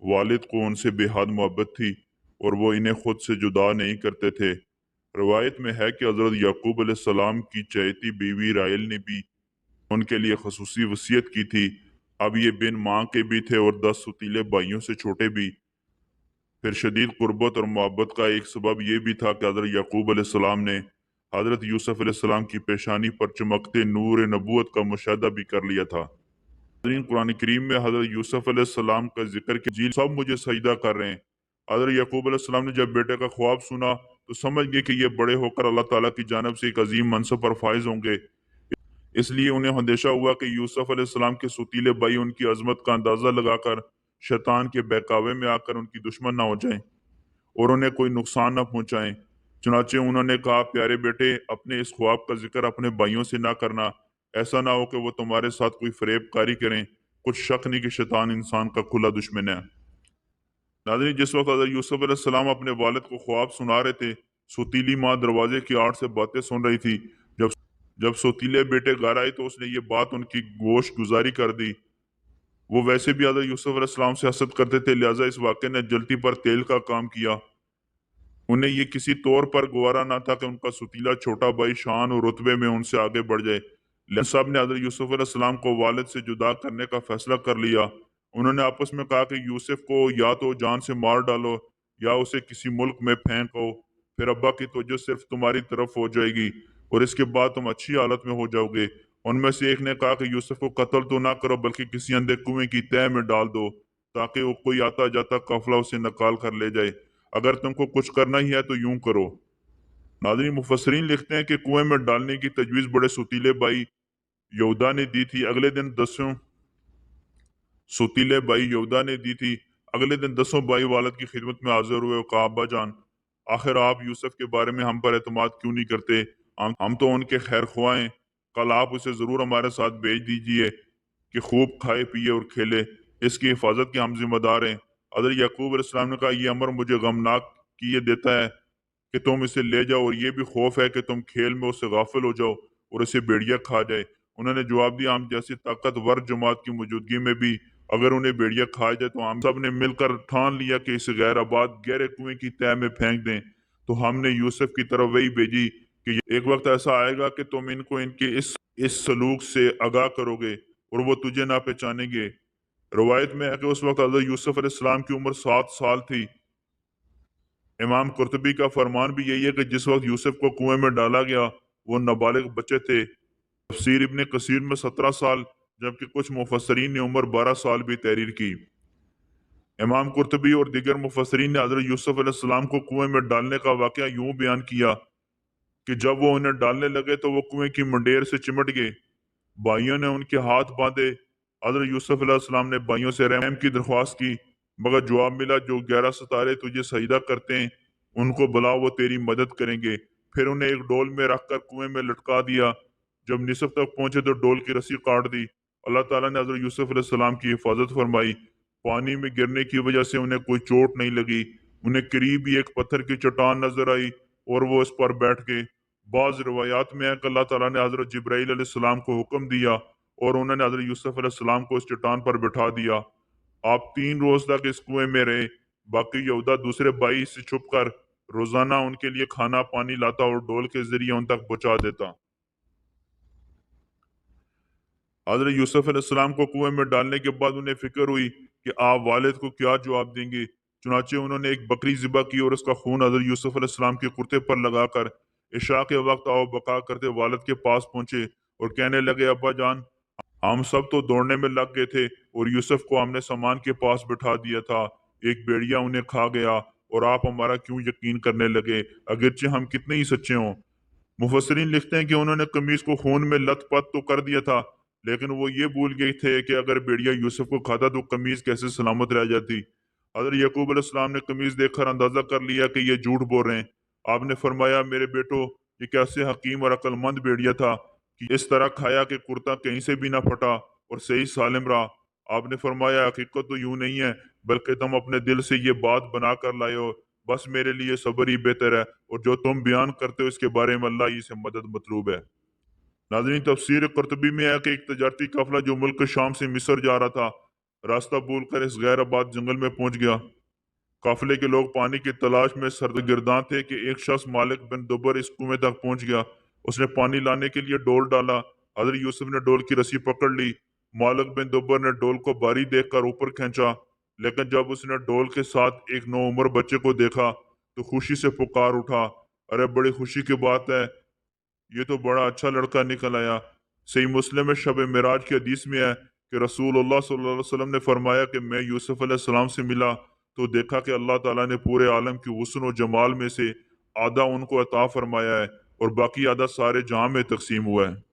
والد کو उनसे बेहद मोहब्बत थी और वो इन्हें खुद से जुदा नहीं करते थे। रवायत में है कि हज़रत याकूब अलैहिस्सलाम की चहेती बीवी राहेल ने भी उनके लिए खसूसी वसीयत की थी। अब ये बिन माँ के भी थे और 10 सुतीले भाइयों से छोटे भी। फिर शदीद कुर्बत और मोहब्बत का एक सबब यह भी था कि हज़रत याकूब अलैहिस्सलाम ने हज़रत यूसुफ अलैहिस्सलाम की पेशानी पर चमकते नूर नबूवत का मुशाहदा भी कर लिया था। कुरान करीम में हज़रत यूसुफ अलैहिस्सलाम का जिक्र कि जी सब मुझे सजदा कर रहे हैं। हज़रत याकूब अलैहिस्सलाम ने जब बेटे का ख्वाब सुना तो समझ गए कि ये बड़े होकर अल्लाह ताला की जानब से एक अजीम मनसब पर फाइज होंगे। इसलिए उन्हें अंदेशा हुआ कि यूसुफ अलैहिस्सलाम के सुतीले भाई उनकी अजमत का अंदाजा लगाकर शैतान के बहकावे में आकर उनकी दुश्मन ना हो जाएं और उन्हें कोई नुकसान न पहुंचाएं। चुनाचे उन्होंने कहा, प्यारे बेटे, अपने इस ख्वाब का जिक्र अपने भाइयों से ना करना। ऐसा ना हो कि वो तुम्हारे साथ कोई फरेबकारी करें। कुछ शक नहीं कि शैतान इंसान का खुला दुश्मन है। नाज़रीन, जिस वक्त हज़रत यूसुफ अलैहिस्सलाम अपने वालिद को ख्वाब सुना रहे थे, सुतीली माँ दरवाजे की आड़ से बातें सुन रही थी। जब जब सोतीले बेटे घर आए तो उसने ये बात उनकी गोश गुजारी कर दी। वो वैसे भी हज़रत यूसुफ अलैहिस्सलाम से हसद करते थे, लिहाजा इस वाक़े ने जलती पर तेल का काम किया। उन्हें ये किसी तौर पर गवारा ना था कि उनका सुतीला छोटा भाई शान और रुतबे में उनसे आगे बढ़ जाए। लिहाजा सब ने हज़रत यूसुफ अलैहिस्सलाम को वालिद से जुदा करने का फैसला कर लिया। उन्होंने आपस में कहा कि यूसुफ को या तो जान से मार डालो या उसे किसी मुल्क में फेंको, फिर अब्बा की तवज्जो सिर्फ तुम्हारी तरफ हो जाएगी और इसके बाद तुम अच्छी हालत में हो जाओगे। उनमें से एक ने कहा कि यूसुफ को कत्ल तो ना करो बल्कि किसी अंधे कुएं की तह में डाल दो ताकि वो कोई आता जाता काफिला उसे निकाल कर ले जाए। अगर तुमको कुछ करना ही है तो यूं करो। नाज़रीन, मुफस्सिरीन लिखते हैं कि कुएं में डालने की तजवीज़ बड़े सुतीले भाई यहूदा ने दी थी। अगले दिन दसों सुतीले भाई यहूदा ने दी थी। अगले दिन दसों भाई वालिद की खिदमत में हाजिर हुए और कहा, अब्बा जान, आखिर आप यूसुफ के बारे में हम पर एतमाद क्यों नहीं करते? हम तो उनके खैर ख्वाह हैं। कल आप उसे ज़रूर हमारे साथ भेज दीजिए कि खूब खाए पिए और खेले। इसकी हिफाजत के हम जिम्मेदार हैं। हज़रत याकूब अलैहिस्सलाम ने कहा, यह अमर मुझे गमनाक किए देता है कि तुम इसे ले जाओ और ये भी खौफ है कि तुम खेल में उससे गाफिल हो जाओ और इसे भेड़िया खा जाए। उन्होंने जवाब दिया, हम जैसी ताकतवर जमात की मौजूदगी में भी अगर उन्हें भेड़िया खा जाए तो हम सब ने मिलकर ठान लिया कि इसे गैर आबाद गहरे कुएं की तह में फेंक दें। तो हमने यूसुफ की तरफ वही भेजी कि एक वक्त ऐसा आएगा कि तुम इनको इनके इस सलूक से आगाह करोगे और वो तुझे ना पहचानेंगे। रवायत में है कि उस वक्त हज़रत यूसुफ अलैहिस्सलाम की उम्र 7 साल थी। इमाम कुर्तुबी का फरमान भी यही है कि जिस वक्त यूसुफ को कुएं में डाला गया वो नाबालिग बच्चे थे। तफसीर इब्ने कसीर में 17 साल, जबकि कुछ मुफस्सरीन ने उम्र 12 साल भी तहरीर की। इमाम कुर्तुबी और दीगर मुफस्सरीन ने हज़रत यूसुफ अलैहिस्सलाम को कुएं में डालने का वाक़या यूं बयान किया कि जब वो उन्हें डालने लगे तो वो कुएं की मुंडेर से चिमट गए। भाइयों ने उनके हाथ बांधे। हज़रत यूसुफ अलैहिस्सलाम ने भाइयों से रहम की दरख्वास्त की, मगर जवाब मिला, जो 11 सितारे तुझे सजदा करते हैं उनको बुला, वो तेरी मदद करेंगे। फिर उन्हें एक डोल में रखकर कुएं में लटका दिया। जब निसफ तक पहुंचे तो डोल की रस्सी काट दी। अल्लाह ताला ने हज़रत यूसुफ अलैहिस्सलाम की हिफाजत फरमाई। पानी में गिरने की वजह से उन्हें कोई चोट नहीं लगी। उन्हें करीब ही एक पत्थर की चट्टान नजर आई और वो इस पर बैठ गए। बाज़ रिवायात में है कि अल्लाह ताला ने हज़रत जिब्राईल अलैहिस्सलाम को हुक्म दिया और उन्होंने हज़रत यूसुफ अलैहिस्सलाम को इस चट्टान पर बिठा दिया। आप 3 रोज तक इस कुएं में रहे। बाकी यहूदा दूसरे भाई से छुप कर रोजाना उनके लिए खाना पानी लाता और डोल के जरिए उन तक पहुंचा देता। हज़रत यूसुफ अलैहिस्सलाम को कुएं में डालने के बाद उन्हें फिक्र हुई कि आप वालिद को क्या जवाब देंगे। चुनाचे उन्होंने एक बकरी ज़िबा की और उसका खून हज़रत यूसुफ अलैहिस्सलाम के कुर्ते पर लगाकर इशा के वक्त आओ बका करते वालिद के पास पहुंचे और कहने लगे, अब्बा जान, हम सब तो दौड़ने में लग गए थे और यूसुफ को हमने सामान के पास बिठा दिया था। एक भेड़िया उन्हें खा गया और आप हमारा क्यों यकीन करने लगे, अगरचे हम कितने ही सच्चे हों। मुफस्सिरीन लिखते हैं कि उन्होंने कमीज को खून में लथपथ तो कर दिया था, लेकिन वो ये भूल गए थे कि अगर भेड़िया यूसुफ को खाता तो कमीज कैसे सलामत रह जाती। हज़रत यकूब अलैहिस्सलाम ने कमीज देखकर अंदाजा कर लिया कि ये झूठ बोल रहे हैं। आपने फरमाया, मेरे बेटो, ये कैसे हकीम और अक्लमंद भेड़िया था कि इस तरह खाया कि कुर्ता कहीं से भी ना फटा और सही सालिम रहा। आपने फरमाया, हकीकत तो यूं नहीं है, बल्कि तुम अपने दिल से ये बात बना कर लाए हो। बस मेरे लिए सब्र ही बेहतर है और जो तुम बयान करते हो इसके बारे में अल्लाह ही से मदद मतलूब है। नाज़रीन, तफसीर कुर्तुबी में है कि एक तजारती काफिला जो मुल्क शाम से मिस्र जा रहा था, راستہ بھول کر اس غیر آباد جنگل میں پہنچ گیا۔ قافلے کے لوگ پانی کی تلاش میں سرگرداں تھے کہ ایک شخص مالک بن دبر اس کنویں تک پہنچ گیا۔ اس نے پانی لانے کے لیے ڈول ڈالا۔ حضرت یوسف نے ڈول کی رسی پکڑ لی۔ مالک بن دبر نے ڈول کو باری دیکھ کر اوپر کھینچا، لیکن جب اس نے ڈول کے ساتھ ایک نو عمر بچے کو دیکھا تو خوشی سے پکار اٹھا، ارے بڑی خوشی کی بات ہے، یہ تو بڑا اچھا لڑکا نکل آیا۔ صحیح مسلم میں شب معراج کی حدیث میں ہے کہ رسول اللہ صلی اللہ علیہ وسلم نے فرمایا کہ میں یوسف علیہ السلام سے ملا تو دیکھا کہ اللہ تعالیٰ نے پورے عالم کی حسن و جمال میں سے آدھا ان کو عطا فرمایا ہے اور باقی آدھا سارے جہاں میں تقسیم ہوا ہے۔